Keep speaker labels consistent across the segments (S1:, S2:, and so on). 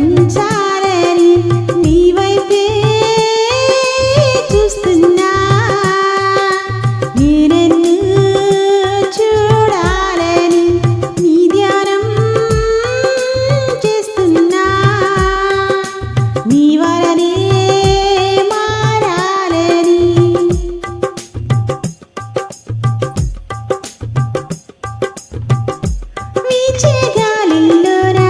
S1: పలకరించాలని నీ వైపే చూస్తున్నా నేనెన్ను చూడాలని నీ ధ్యానం చేస్తున్నా నీ వలనే మారాలని వీచే గాలిలోనా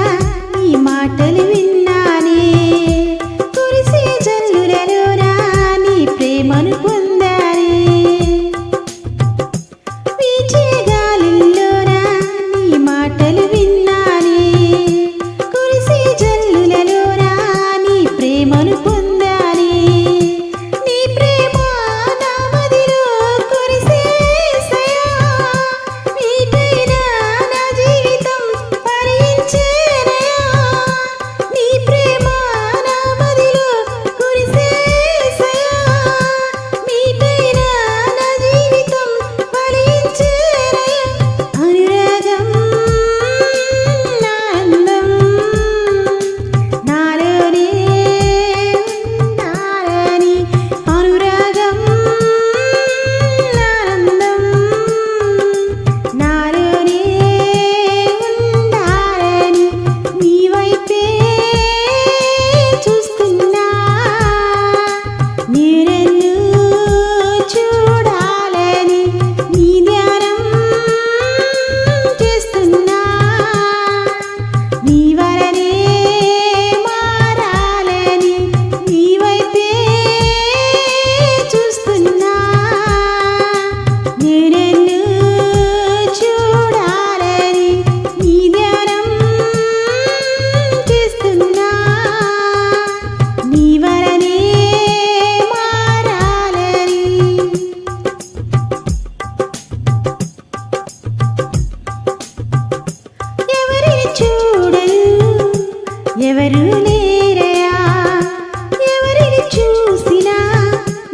S1: నీ మాటలు విన్నానే కురిసే జల్లులలోనా నీ ప్రేమను పొందానే వీచే గాలిలోనా నీ మాటలు విన్నానే కురిసే జల్లులలోనా నీ ప్రేమను పొందానే నీ ప్రేమ నా మదిలో కురిసేసయా నీకైనా నా జీవితం భరించేనయా నీ ప్రేమ నా మదిలో కురిసేసయా నీకైనా నా జీవితం భరించేనయా అనురాగం నా అందం నాలోనే ఉండాలని అనురాగం నా అందం నాలోనే ఉండాలని నీ వైపే చూస్తున్నా నేనెన్ను చూడాలని నీ ధ్యానం చేస్తున్నా నీ వలనే మారాలని నీ వైపే చూస్తున్నా నేనెన్ను చూడాలని నీ ధ్యానం చేస్తున్నా నీ వలనే మారాలని ఎవరిని చూడరు ఎవరు లేరయా ఎవరిని చూసినా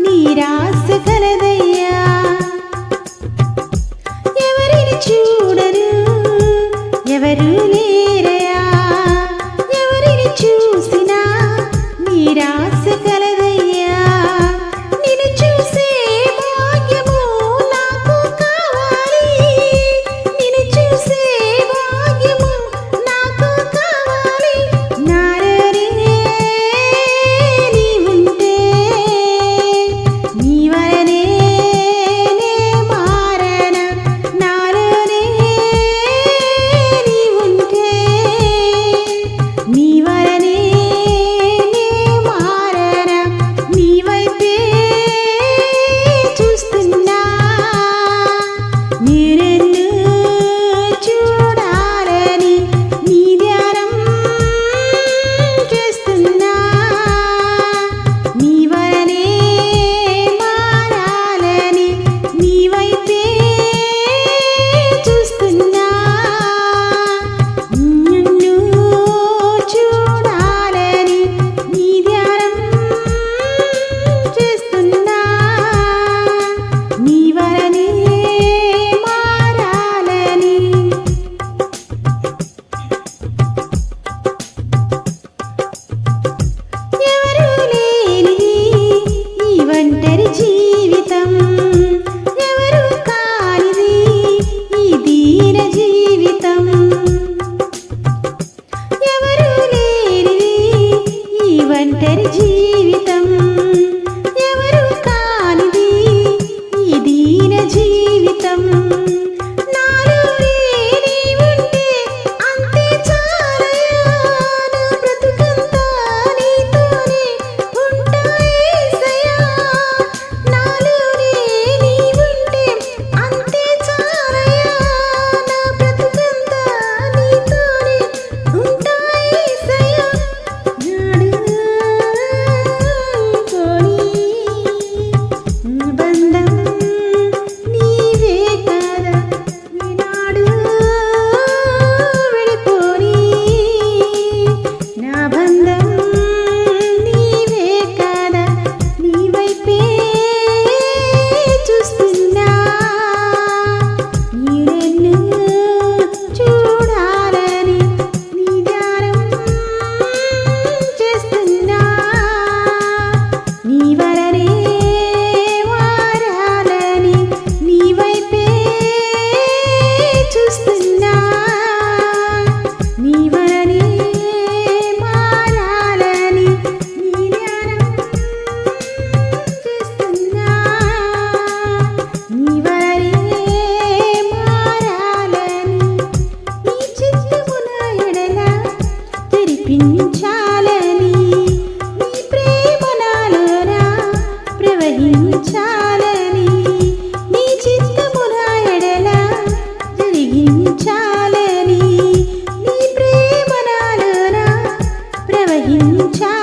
S1: నీరాశ కలదయ్యా ఎవరిని చూడరు ఎవరు లేరయా ఎవరిని చూసినా నీరాశ కలదయ్యా నిన్ను చూసే భాగ్యము నాకు కావాలి నిన్ను చూసే భాగ్యము నాకు కావాలి నాలోనే గ్రహించా